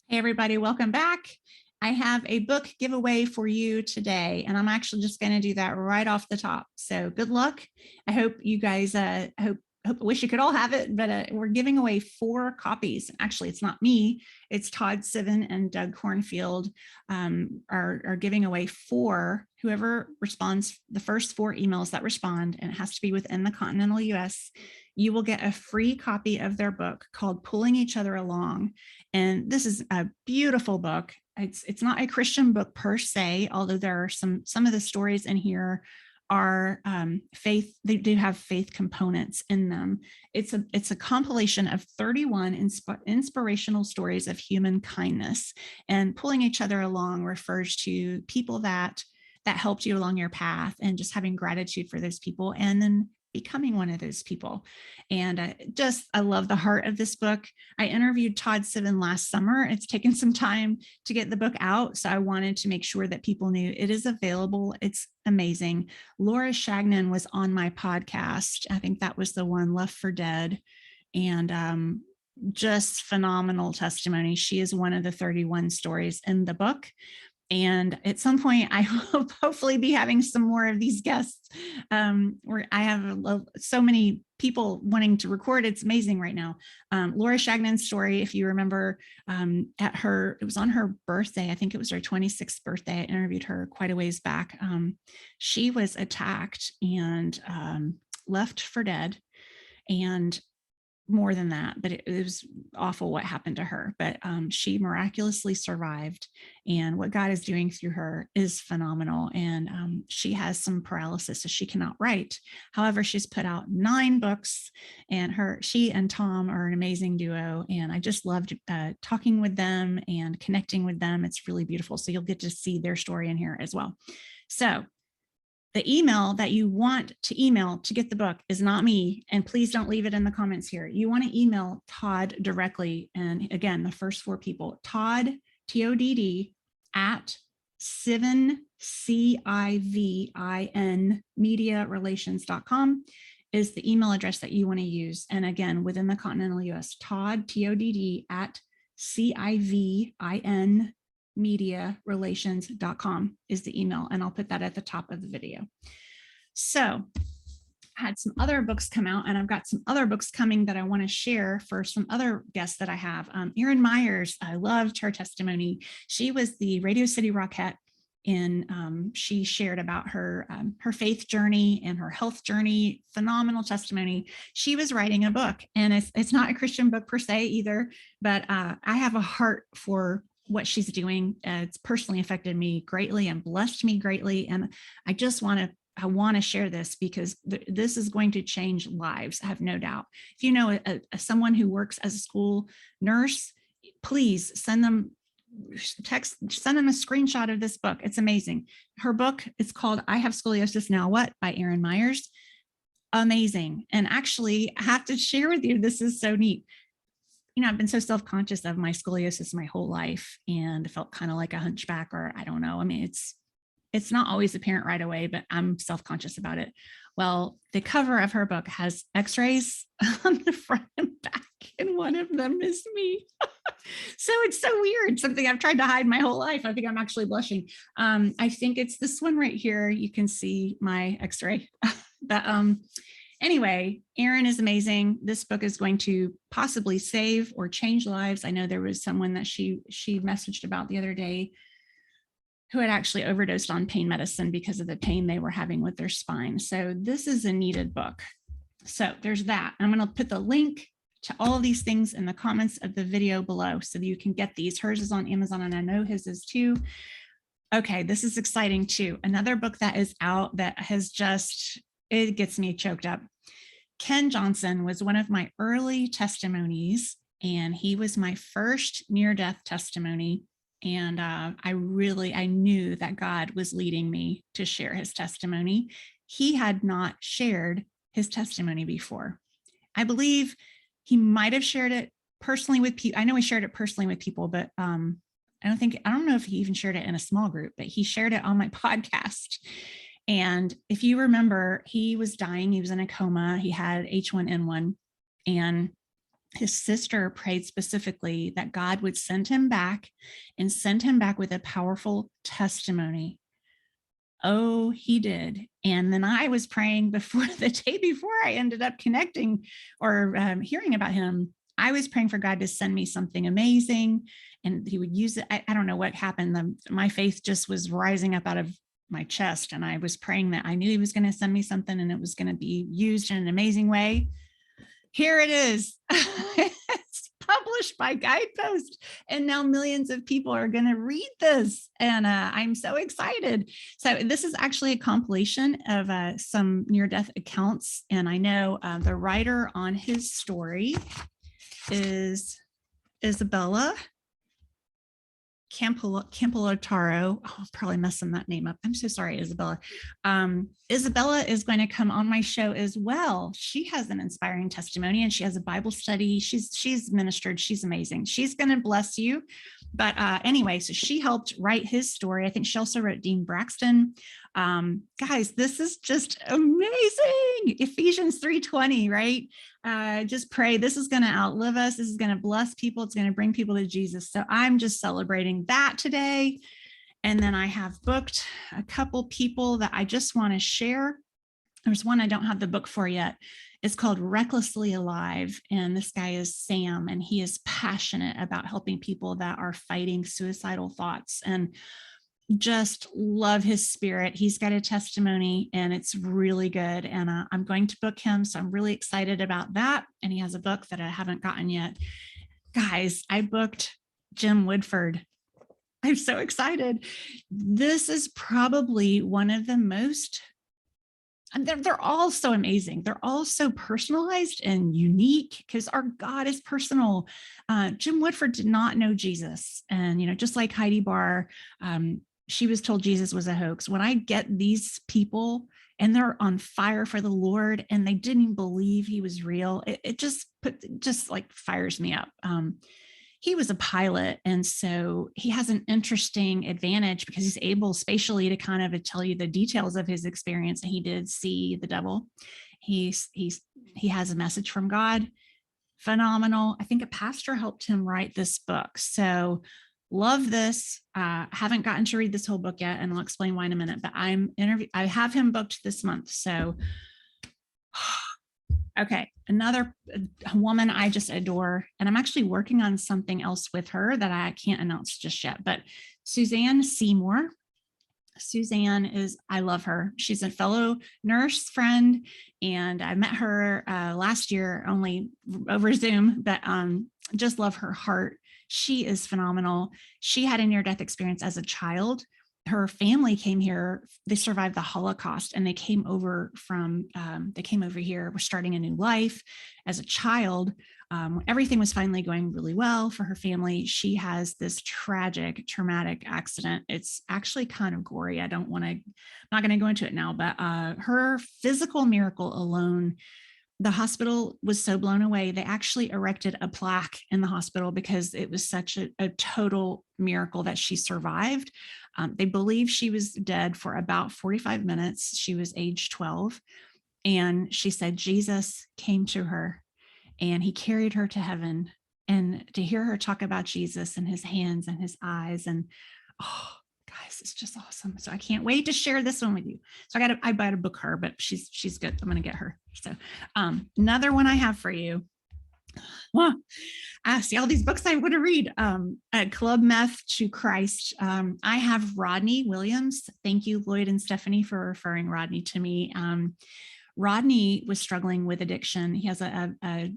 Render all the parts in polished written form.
Hey, everybody, welcome back. I have a book giveaway for you today, and I'm actually just going to do that right off the top. So good luck. I hope you guys, wish you could all have it, but we're giving away 4 copies. Actually, it's not me. It's Todd, Civin, and Doug Cornfield are giving away 4. Whoever responds, the first 4 emails that respond, and it has to be within the continental US, you will get a free copy of their book called Pulling Each Other Along. And this is a beautiful book. It's not a Christian book per se, although there are some of the stories in here are faith. They do have faith components in them. It's a compilation of 31 inspirational stories of human kindness, and pulling each other along refers to people that helped you along your path, and just having gratitude for those people, and then becoming one of those people. And I love the heart of this book. I interviewed Todd Civin last summer. It's taken some time to get the book out, so I wanted to make sure that people knew it is available. It's amazing. Laura Shagnan was on my podcast. I think that was the one, Left for Dead, and just phenomenal testimony. She is one of the 31 stories in the book. And at some point, I will hopefully be having some more of these guests, where I have so many people wanting to record. It's amazing right now. Laura Shagnan's story, if you remember, it was on her birthday. I think it was her 26th birthday. I interviewed her quite a ways back. She was attacked and left for dead. And more than that, but it was awful what happened to her, but she miraculously survived, and what God is doing through her is phenomenal. And she has some paralysis, so she cannot write. However, she's put out 9 books, and she and Tom are an amazing duo, and I just loved talking with them and connecting with them. It's really beautiful. So you'll get to see their story in here as well. So the email that you want to email to get the book is not me, and please don't leave it in the comments here. You want to email Todd directly, and again, the first 4 people, Todd, Todd, at Civin, Civin, mediarelations.com is the email address that you want to use. And again, within the continental US, Todd, Todd, at Civin, mediarelations.com is the email, and I'll put that at the top of the video. So I had some other books come out, and I've got some other books coming that I want to share for some other guests that I have. Erin Myers, I loved her testimony. She was the Radio City Rockette, and she shared about her faith journey and her health journey. Phenomenal testimony. She was writing a book, and it's not a Christian book per se either, but I have a heart for what she's doing. It's personally affected me greatly and blessed me greatly. And I want to share this because this is going to change lives. I have no doubt. If you know someone who works as a school nurse, please send them a screenshot of this book. It's amazing. Her book is called I Have Scoliosis Now What by Erin Myers. Amazing. And actually, I have to share with you, this is so neat. I've been so self-conscious of my scoliosis my whole life, and felt kind of like a hunchback, or I don't know. I mean, it's not always apparent right away, but I'm self-conscious about it. Well, the cover of her book has x-rays on the front and back, and one of them is me. So it's so weird, something I've tried to hide my whole life. I think I'm actually blushing. I think it's this one right here. You can see my x-ray. But anyway, Erin is amazing. This book is going to possibly save or change lives. I know there was someone that she messaged about the other day who had actually overdosed on pain medicine because of the pain they were having with their spine. So this is a needed book. So there's that. I'm going to put the link to all of these things in the comments of the video below so that you can get these. Hers is on Amazon, and I know his is too. Okay, this is exciting too. Another book that is out that has it gets me choked up. Ken Johnson was one of my early testimonies, and he was my first near-death testimony. And I knew that God was leading me to share his testimony. He had not shared his testimony before. I believe he might have shared it personally with people. I know he shared it personally with people, but I don't know if he even shared it in a small group, but he shared it on my podcast. And if you remember, he was dying. He was in a coma. He had H1N1, and his sister prayed specifically that God would send him back and send him back with a powerful testimony. Oh, he did. And then I was praying before the day before I ended up connecting or hearing about him. I was praying for God to send me something amazing and he would use it. I don't know what happened. My faith just was rising up out of my chest. And I was praying that I knew he was going to send me something and it was going to be used in an amazing way. Here it is. It's published by Guideposts, and now millions of people are going to read this, and I'm so excited. So this is actually a compilation of some near-death accounts, and I know the writer on his story is Isabella Campolotaro. Oh, I'm probably messing that name up. I'm so sorry, Isabella. Isabella is going to come on my show as well. She has an inspiring testimony and she has a Bible study. She's ministered. She's amazing. She's going to bless you. But anyway, so she helped write his story. I think she also wrote Dean Braxton. Guys, this is just amazing. Ephesians 3:20, right? Just pray. This is going to outlive us. This is going to bless people. It's going to bring people to Jesus. So I'm just celebrating that today. And then I have booked a couple people that I just want to share. There's one I don't have the book for yet. It's called Recklessly Alive. And this guy is Sam, and he is passionate about helping people that are fighting suicidal thoughts. And just love his spirit. He's got a testimony and it's really good. And I'm going to book him. So I'm really excited about that. And he has a book that I haven't gotten yet. Guys, I booked Jim Woodford. I'm so excited. This is probably one of the most, they're all so amazing. They're all so personalized and unique because our God is personal. Jim Woodford did not know Jesus. And, just like Heidi Barr, she was told Jesus was a hoax. When I get these people and they're on fire for the Lord and they didn't believe he was real, it just like fires me up. He was a pilot, and so he has an interesting advantage because he's able spatially to kind of tell you the details of his experience. And he did see the devil. He has a message from God. Phenomenal. I think a pastor helped him write this book. So love this. Haven't gotten to read this whole book yet, and I'll explain why in a minute, but I have him booked this month. So, okay. Another woman I just adore, and I'm actually working on something else with her that I can't announce just yet, but Susanne Seymoure. Susanne I love her. She's a fellow nurse friend, and I met her last year only over Zoom, but just love her heart. She is phenomenal. She had a near-death experience as a child. Her family came here. They survived the Holocaust, and they came over here. We're starting a new life. As a child, everything was finally going really well for her family. She has this tragic, traumatic accident. It's actually kind of gory. I'm not going to go into it now, but her physical miracle alone, the hospital was so blown away. They actually erected a plaque in the hospital because it was such a total miracle that she survived. They believe she was dead for about 45 minutes. She was age 12. And she said Jesus came to her and he carried her to heaven. And to hear her talk about Jesus and his hands and his eyes, and oh, guys, it's just awesome. So I can't wait to share this one with you. So I got to book her, but she's good. I'm going to get her. So another one I have for you. Well, I see all these books I want to read. Club Meth to Christ. I have Rodney Williams. Thank you, Lloyd and Stephanie, for referring Rodney to me. Rodney was struggling with addiction. He has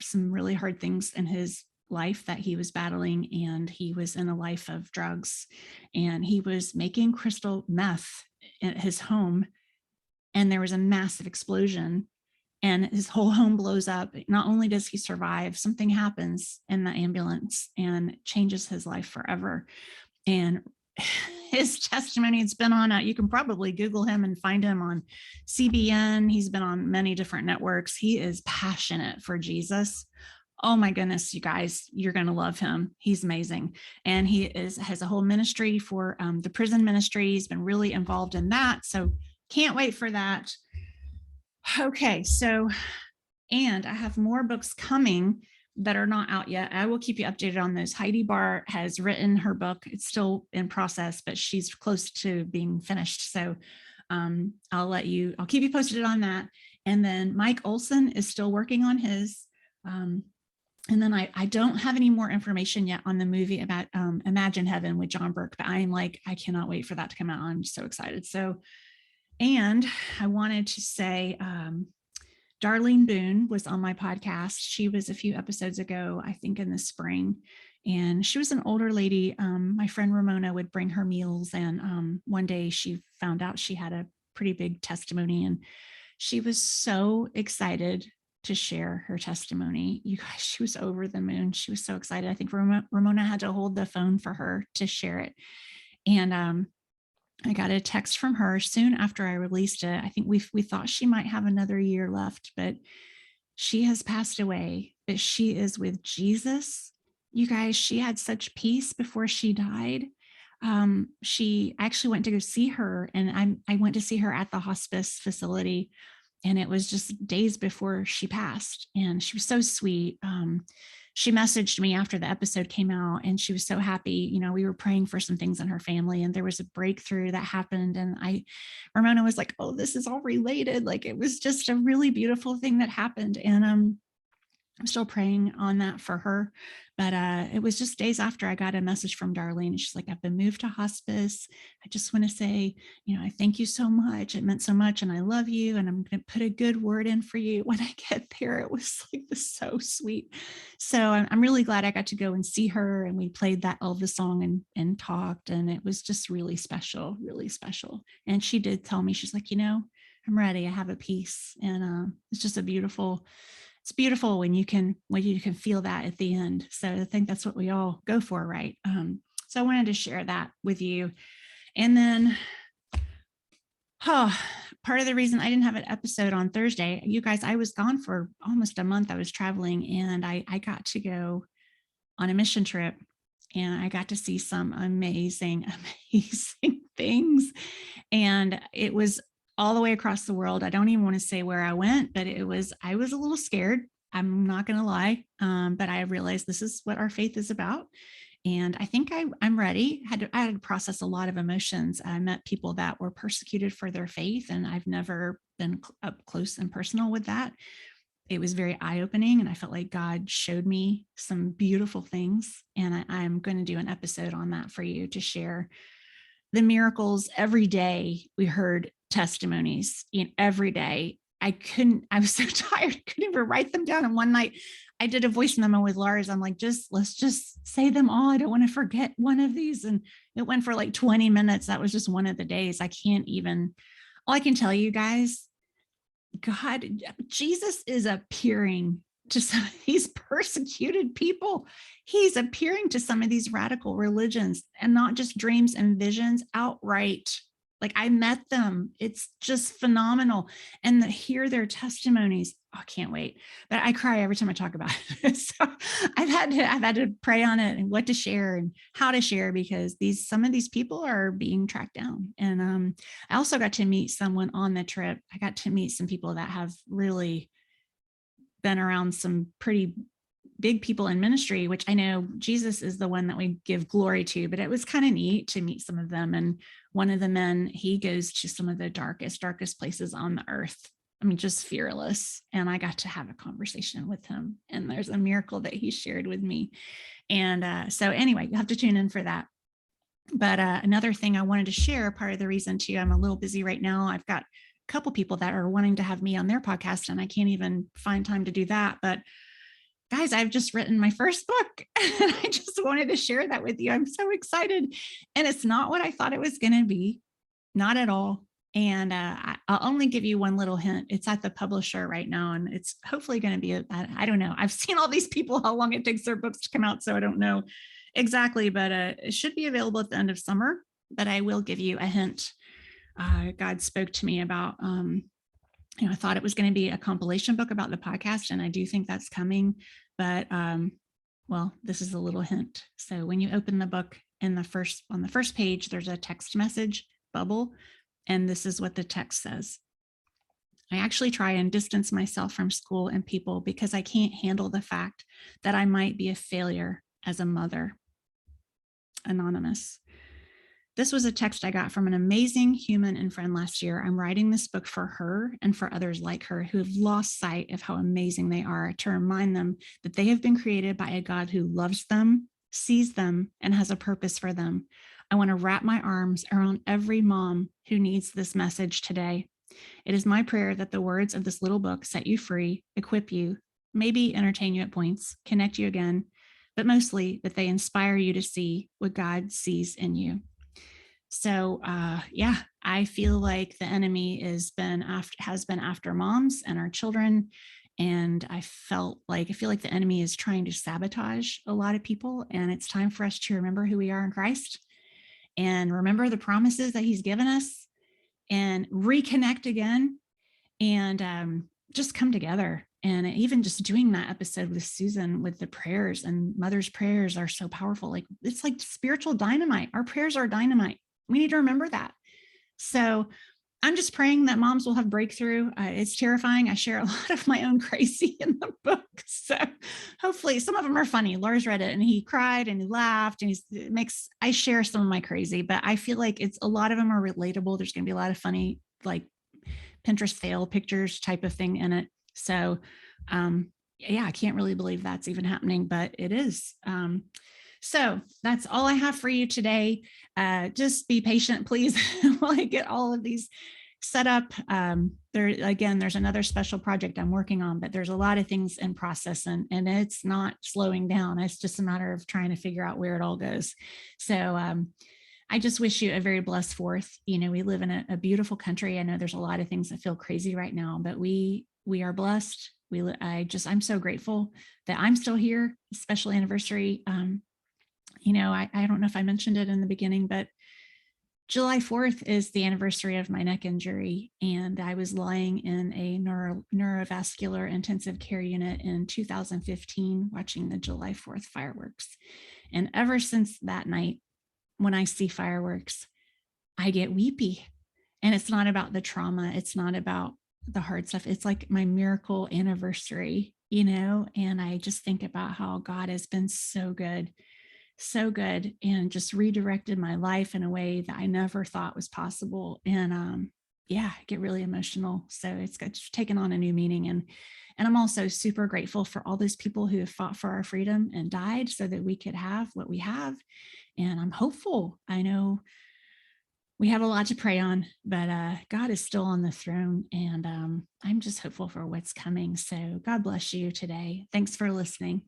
some really hard things in his life that he was battling, and he was in a life of drugs, and he was making crystal meth at his home, and there was a massive explosion and his whole home blows up. Not only does he survive, something happens in the ambulance and changes his life forever. And his testimony, it's been on, you can probably Google him and find him on CBN. He's been on many different networks. He is passionate for Jesus. Oh my goodness, you guys, you're going to love him. He's amazing. And he has a whole ministry for the prison ministry. He's been really involved in that. So can't wait for that. Okay, so, and I have more books coming that are not out yet, I will keep you updated on those. Heidi Barr has written her book. It's still in process, but she's close to being finished. So I'll keep you posted on that. And then Mike Olson is still working on his. And then I don't have any more information yet on the movie about Imagine Heaven with John Burke, but I'm like, I cannot wait for that to come out. I'm so excited. So, and I wanted to say, Darlene Boone was on my podcast. She was a few episodes ago, I think in the spring, and she was an older lady. My friend Ramona would bring her meals, and one day she found out she had a pretty big testimony, and she was so excited to share her testimony. You guys, she was over the moon. She was so excited. I think Ramona had to hold the phone for her to share it. And I got a text from her soon after I released it. I think we thought she might have another year left, but she has passed away, but she is with Jesus. You guys, she had such peace before she died. She actually went to go see her, and I went to see her at the hospice facility, and it was just days before she passed, and she was so sweet. She messaged me after the episode came out, and she was so happy. You know, we were praying for some things in her family, and there was a breakthrough that happened. And Ramona was like, oh, this is all related. Like, it was just a really beautiful thing that happened. And I'm still praying on that for her. But it was just days after I got a message from Darlene. And she's like, I've been moved to hospice. I just want to say, you know, I thank you so much. It meant so much. And I love you. And I'm going to put a good word in for you when I get there. It was like, this so sweet. So I'm really glad I got to go and see her. And we played that Elvis song and talked. And it was just really special, really special. And she did tell me, she's like, you know, I'm ready. I have a peace. And it's just it's beautiful when you can feel that at the end. So I think that's what we all go for, right? So I wanted to share that with you. And then, part of the reason I didn't have an episode on Thursday, you guys, I was gone for almost a month. I was traveling, and I got to go on a mission trip, and I got to see some amazing, amazing things. And it was all the way across the world. I don't even want to say where I went, but I was a little scared. I'm not going to lie. But I realized this is what our faith is about. And I think I'm ready. I had to process a lot of emotions. I met people that were persecuted for their faith, and I've never been up close and personal with that. It was very eye-opening, and I felt like God showed me some beautiful things. And I'm going to do an episode on that for you to share the miracles. Every day we heard testimonies, every day. I was so tired, I couldn't even write them down. And one night I did a voice memo with Lars. I'm like, let's just say them all. I don't want to forget one of these. And it went for like 20 minutes. That was just one of the days. All I can tell you guys, Jesus is appearing to some of these persecuted people. He's appearing to some of these radical religions, and not just dreams and visions, outright. Like, I met them. It's just phenomenal. And hear their testimonies. Oh, I can't wait. But I cry every time I talk about it. So I've had to pray on it and what to share and how to share, because some of these people are being tracked down. And I also got to meet someone on the trip. I got to meet some people that have really been around some pretty big people in ministry, which I know Jesus is the one that we give glory to, but it was kind of neat to meet some of them. And one of the men, he goes to some of the darkest places on the earth. I mean, just fearless. And I got to have a conversation with him, and there's a miracle that he shared with me. And so anyway, you have to tune in for that. But another thing I wanted to share, part of the reason too, I'm a little busy right now. I've got a couple people that are wanting to have me on their podcast, and I can't even find time to do that. But guys, I've just written my first book, and I just wanted to share that with you. I'm so excited. And it's not what I thought it was going to be, not at all. And I'll only give you one little hint. It's at the publisher right now, and it's hopefully going to be, I don't know. I've seen all these people, how long it takes their books to come out, so I don't know exactly, but it should be available at the end of summer. But I will give you a hint. God spoke to me about, I thought it was going to be a compilation book about the podcast, and I do think that's coming. But well, this is a little hint. So when you open the book, on the first page, there's a text message bubble, and this is what the text says. I actually try and distance myself from school and people because I can't handle the fact that I might be a failure as a mother. Anonymous. This was a text I got from an amazing human and friend last year. I'm writing this book for her and for others like her who have lost sight of how amazing they are, to remind them that they have been created by a God who loves them, sees them, and has a purpose for them. I want to wrap my arms around every mom who needs this message today. It is my prayer that the words of this little book set you free, equip you, maybe entertain you at points, connect you again, but mostly that they inspire you to see what God sees in you. So yeah, I feel like the enemy has been after moms and our children. And I feel like the enemy is trying to sabotage a lot of people. And it's time for us to remember who we are in Christ and remember the promises that he's given us and reconnect again and just come together. And even just doing that episode with Susan with the prayers, and mother's prayers are so powerful. Like, it's like spiritual dynamite. Our prayers are dynamite. We need to remember that. So I'm just praying that moms will have breakthrough. It's terrifying. I share a lot of my own crazy in the book. So hopefully some of them are funny. Lars read it and he cried and he laughed, and I share some of my crazy, but I feel like a lot of them are relatable. There's going to be a lot of funny, like Pinterest fail pictures type of thing in it. So yeah, I can't really believe that's even happening, but it is. So that's all I have for you today. Just be patient, please, while I get all of these set up. There's another special project I'm working on, but there's a lot of things in process, and it's not slowing down. It's just a matter of trying to figure out where it all goes. So I just wish you a very blessed 4th. You know, we live in a beautiful country. I know there's a lot of things that feel crazy right now, but we are blessed. I'm so grateful that I'm still here. Special anniversary. You know, I don't know if I mentioned it in the beginning, but July 4th is the anniversary of my neck injury. And I was lying in a neurovascular intensive care unit in 2015, watching the July 4th fireworks. And ever since that night, when I see fireworks, I get weepy. And it's not about the trauma. It's not about the hard stuff. It's like my miracle anniversary, you know, and I just think about how God has been so good, and just redirected my life in a way that I never thought was possible. And yeah, I get really emotional. So it's taken on a new meaning. And I'm also super grateful for all those people who have fought for our freedom and died so that we could have what we have. And I'm hopeful. I know we have a lot to pray on, but God is still on the throne, and I'm just hopeful for what's coming. So God bless you today. Thanks for listening.